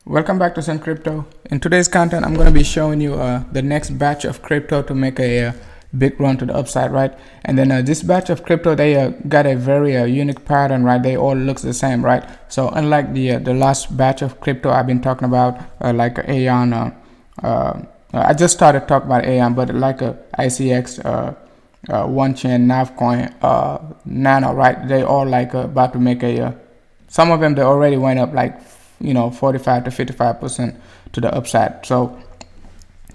Welcome back to Sun Crypto. In today's content, I'm going to be showing you the next batch of crypto to make a big run to the upside, right? And then this batch of crypto, they got a very unique pattern, right? They all looks the same, right? So unlike the last batch of crypto I've been talking about, like Aeon, I just started talking about Aeon, but like ICX, One Chain, Navcoin, Nano, right? They all like about to make a. Some of them they already went up like 45 to 55% to the upside. So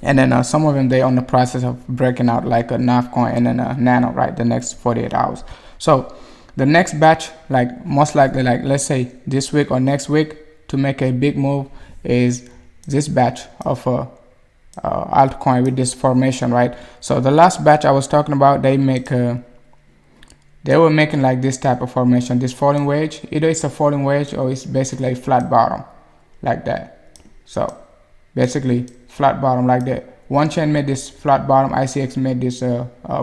and then some of them they on the process of breaking out like a Navcoin and then a Nano, right? The next 48 hours. So the next batch, like most likely, like let's say this week or next week to make a big move is this batch of altcoin with this formation, right? So the last batch I was talking about, they were making like this type of formation, this falling wedge. Either it's a falling wedge or it's basically a flat bottom like that. So basically flat bottom like that. One chain made this flat bottom, ICX made this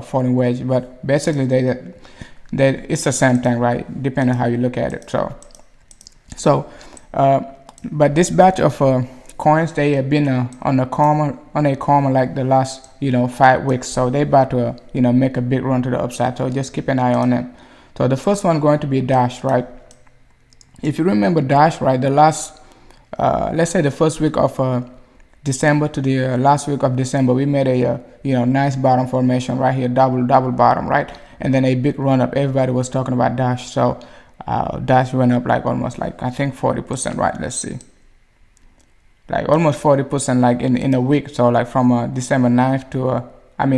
falling wedge, but basically they it's the same thing, right? Depending on how you look at it. But this batch of coins, they have been on a comma like the last 5 weeks, so they about to make a big run to the upside. So just keep an eye on them. So the first one going to be Dash, right? If you remember Dash, right, the last let's say the first week of December to the last week of December, we made a nice bottom formation right here, double bottom, right? And then a big run up. Everybody was talking about Dash, so Dash went up like almost like I think 40%, right? Let's see, like almost 40% like in a week. So like from December 9th to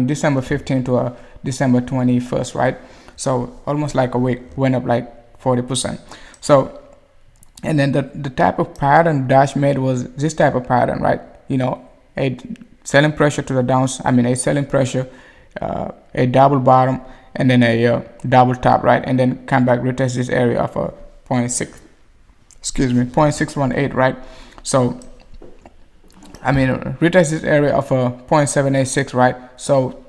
December 15th to December 21st, right? So almost like a week went up like 40%. So and then the type of pattern Dash made was this type of pattern, right? A selling pressure to the downs, a selling pressure, a double bottom, and then a double top, right? And then come back, retest this area of a 0.618, right? So retest this area of a 0.786, right? So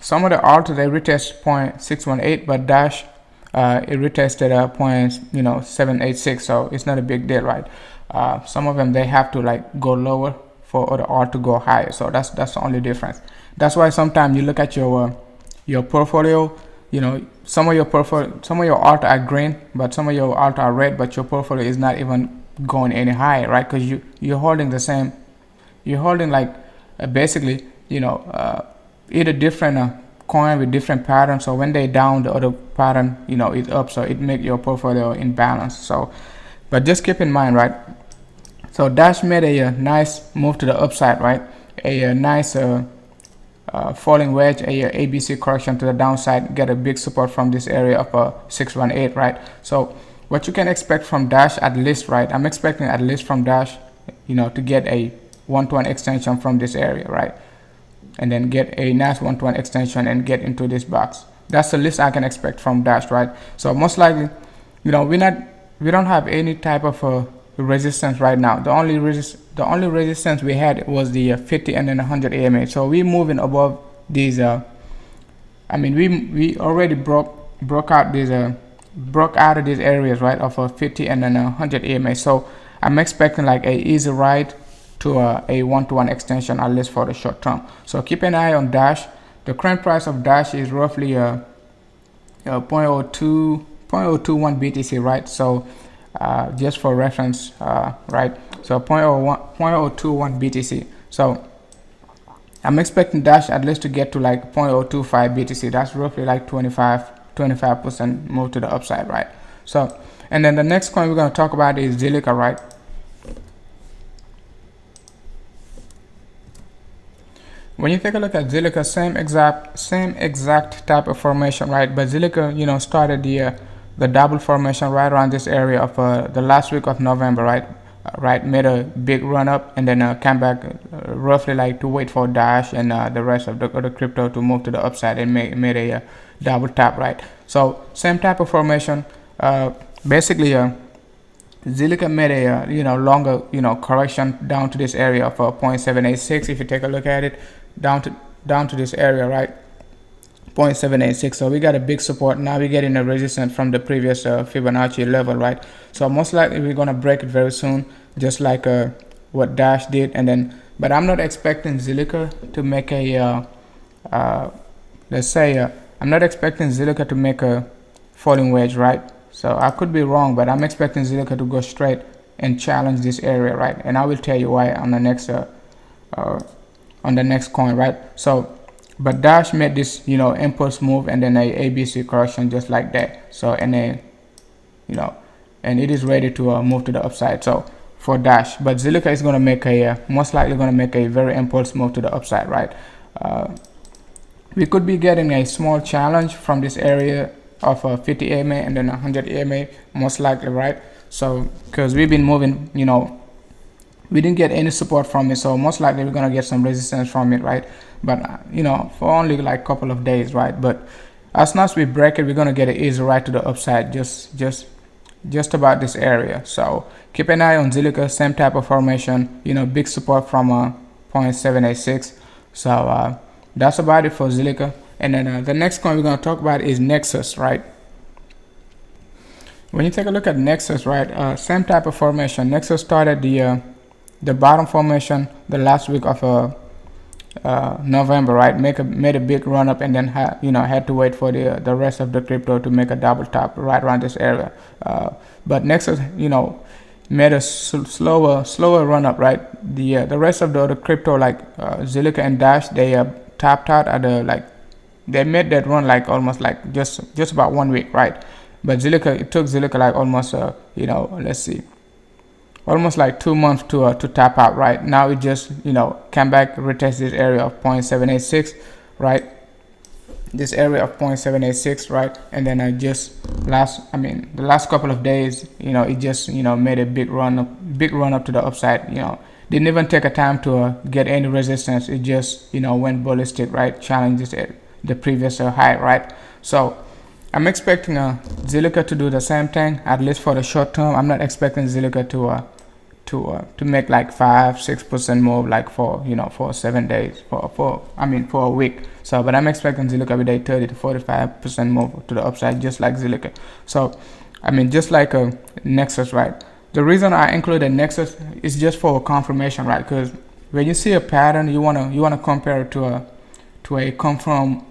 some of the alters they retest 0.618, but Dash it retested a 0.786, so it's not a big deal, right? Some of them they have to like go lower for the alt to go higher, so that's the only difference. That's why sometimes you look at your portfolio, some of your alt are green, but some of your alt are red, but your portfolio is not even going any higher, right? Because you're holding the same, you're holding like basically either different coin with different patterns. So when they down, the other pattern is up, so it make your portfolio in balance. So but just keep in mind, right? So Dash made a nice move to the upside, right? A nice falling wedge, a ABC correction to the downside, get a big support from this area of 618, right? So what you can expect from Dash at least, right? I'm expecting at least from Dash, to get a 1-to-1 extension from this area, right? And then get a nice 1-to-1 extension and get into this box. That's the least I can expect from Dash, right? So most likely, we don't have any type of resistance right now. The only resistance we had was the 50 and then 100 AMA. So we moving above these. We already broke out of these areas, right, of 50 and then 100 AMA. So I'm expecting like a easy ride to a 1-to-1 extension, at least for the short term. So keep an eye on Dash. The current price of Dash is roughly 0.21 BTC, right? So just for reference, right? So 0.021 BTC. So I'm expecting Dash at least to get to like 0.025 BTC. That's roughly like 25% move to the upside, right? So and then the next coin we're going to talk about is Zilliqa, right? When you take a look at Zilliqa, same exact type of formation, right? But Zilliqa, started the double formation right around this area of the last week of November, right? Made a big run up and then came back roughly like to wait for Dash and the rest of the other crypto to move to the upside and made a double tap, right? So same type of formation. Basically, Zilliqa made a longer correction down to this area of 0.786. If you take a look at it, down to this area, right? 0.786. So we got a big support. Now we're getting a resistance from the previous Fibonacci level, right? So most likely we're gonna break it very soon, just like what Dash did, and then but I'm not expecting Zilliqa to make a let's say I'm not expecting Zilliqa to make a falling wedge, right? So I could be wrong, but I'm expecting Zilliqa to go straight and challenge this area, right? And I will tell you why on the next coin, right? So but Dash made this, you know, impulse move and then a ABC correction just like that. So and a, you know, and it is ready to move to the upside. So for Dash, but Zilliqa is going to make a most likely going to make a very impulse move to the upside, right? We could be getting a small challenge from this area of 50 EMA and then 100 EMA most likely, right? So because we've been moving, you know, we didn't get any support from it, so most likely we're gonna get some resistance from it, right? But you know, for only like a couple of days, right? But as soon as we break it, we're gonna get an easy right to the upside, just about this area. So keep an eye on Zilliqa, same type of formation, you know, big support from 0.786. So that's about it for Zilliqa. And then the next coin we're going to talk about is Nexus, right? When you take a look at Nexus, right, same type of formation. Nexus started the bottom formation the last week of November, right? Made a big run up and then had to wait for the rest of the crypto to make a double top right around this area. But Nexus, you know, made a slower run up, right? The rest of the other crypto like Zilliqa and Dash, they tapped out at they made that run like almost like just about 1 week, right? But Zilliqa, it took Zilliqa like almost you know, let's see, almost like 2 months to tap out, right? Now it just, you know, came back, retest this area of 0.786, right? This area of 0.786, right? And then the last couple of days, you know, it just, you know, made a big run up to the upside. You know, didn't even take a time to get any resistance. It just, you know, went ballistic, right? Challenged the previous high, right? So I'm expecting Zilliqa to do the same thing, at least for the short term. I'm not expecting Zilliqa to make like 5-6% move like for, you know, for 7 days, for a week. So but I'm expecting Zilliqa with a 30 to 45% move to the upside, just like Zilliqa. So I mean, just like a Nexus, right? The reason I included Nexus is just for confirmation, right? Because when you see a pattern, you wanna compare it to a confirmed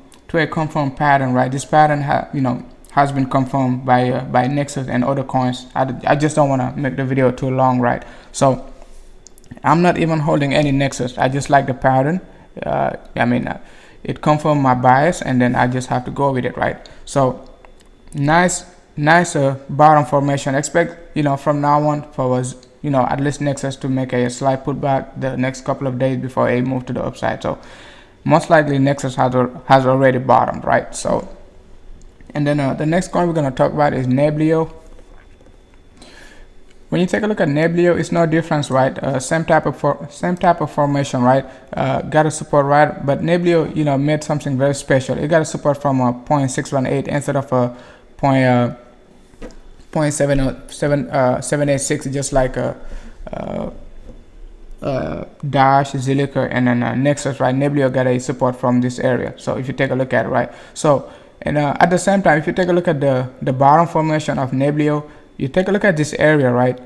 pattern, right? This pattern has been confirmed by Nexus and other coins. I just don't want to make the video too long, right? So I'm not even holding any Nexus. I just like the pattern. It confirmed my bias, and then I just have to go with it, right? So nice bottom formation. Expect, you know, from now on for us, you know, at least Nexus to make a slight pullback the next couple of days before a move to the upside. So most likely Nexus has already bottomed, right? So, and then the next coin we're going to talk about is Neblio. When you take a look at Neblio, it's no difference, right? Same type of formation, right? Got a support, right? But Neblio, you know, made something very special. It got a support from 0.618 instead of a 0.786, just like Dash, Zilliqa, and then Nexus, right? Neblio got a support from this area. So if you take a look at it, right? So, and at the same time, if you take a look at the bottom formation of Neblio, you take a look at this area, right?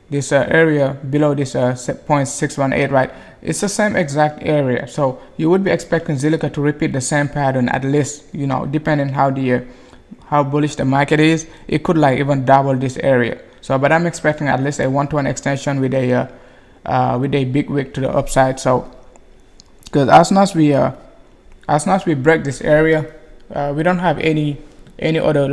This area below this 0.618, right? It's the same exact area. So you would be expecting Zilliqa to repeat the same pattern, at least, you know, depending how bullish the market is. It could like even double this area. So, but I'm expecting at least a 1-to-1 extension with a big wick to the upside. So, because as soon as we break this area, we don't have any other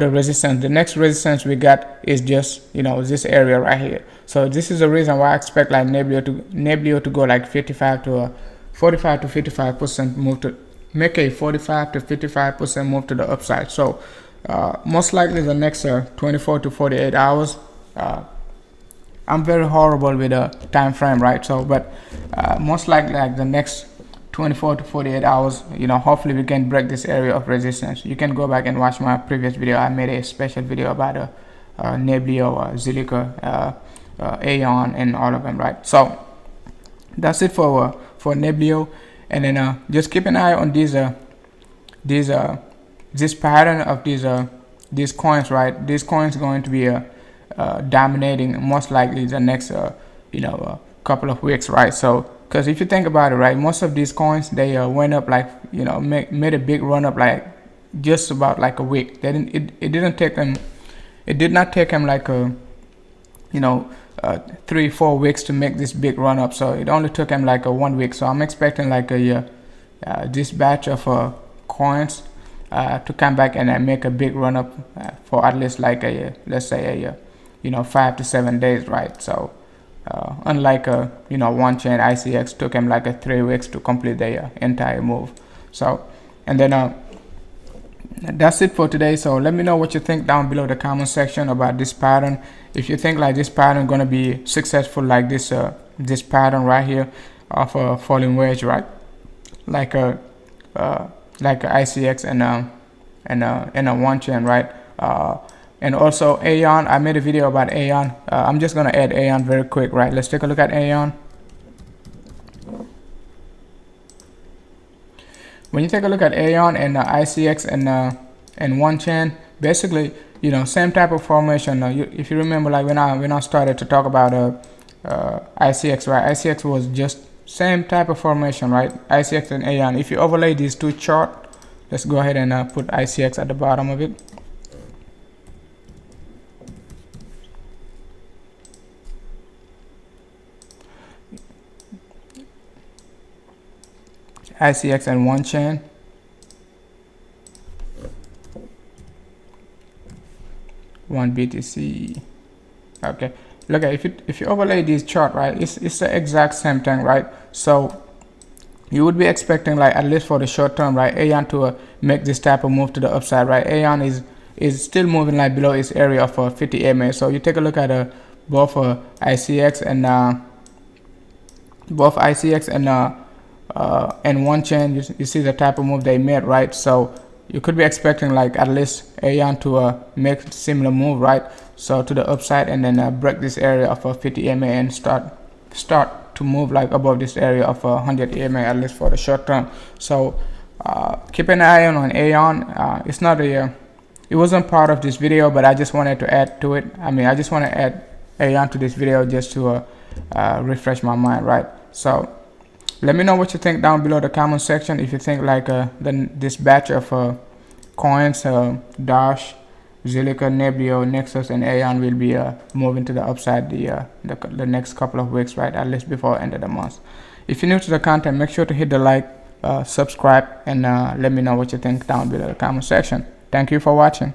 resistance. The next resistance we got is just, you know, this area right here. So this is the reason why I expect like Neblio to go like 45 to 55% move to make a 45 to 55% move to the upside. So most likely the next 24 to 48 hours. I'm very horrible with the time frame, right? So, but most likely like the next 24 to 48 hours, you know, hopefully we can break this area of resistance. You can go back and watch my previous video. I made a special video about Neblio, Zilliqa, Aeon, and all of them, right? So that's it for Neblio. And then just keep an eye on this pattern of these coins, right? These coins going to be dominating most likely the next couple of weeks, right? So because if you think about it, right, most of these coins, they went up like, made a big run up like just about like a week. They didn't it didn't take them, it did not take them like a 3-4 weeks to make this big run up. So it only took him like a 1 week. So I'm expecting like this batch of coins to come back and make a big run up for at least like let's say 5 to 7 days, right? So unlike one chain, ICX took him like 3 weeks to complete the entire move. So, and then that's it for today. So let me know what you think down below the comment section about this pattern. If you think like this pattern gonna be successful, like this this pattern right here of a falling wedge, right? Like a ICX and a one chain, right? And also Aeon, I made a video about Aeon. I'm just gonna add Aeon very quick, right? Let's take a look at Aeon. When you take a look at Aeon and ICX and one chain, basically, same type of formation. If you remember, like when I started to talk about ICX, right? ICX was just same type of formation, right? ICX and Aeon. If you overlay these two charts, let's go ahead and put ICX at the bottom of it. ICX and one chain. One BTC. Okay, look at if you overlay this chart, right, it's the exact same thing, right? So you would be expecting, like, at least for the short term, right, Aeon to make this type of move to the upside, right? Aeon is still moving like below its area of 50 MA. So you take a look at both ICX and one chain. You see the type of move they made, right? So you could be expecting like at least Aeon to make similar move, right? So to the upside, and then break this area of 50 MA and start to move like above this area of 100 MA, at least for the short term. So keep an eye on Aeon. It's not it wasn't part of this video, but I just wanted to add to it. I mean, I just want to add Aeon to this video just to refresh my mind, right? So let me know what you think down below the comment section. If you think like this batch of coins, Dash, Zilliqa, Nebuleo, Nexus, and Aeon will be moving to the upside the next couple of weeks, right? At least before end of the month. If you're new to the content, make sure to hit the like, subscribe, and let me know what you think down below the comment section. Thank you for watching.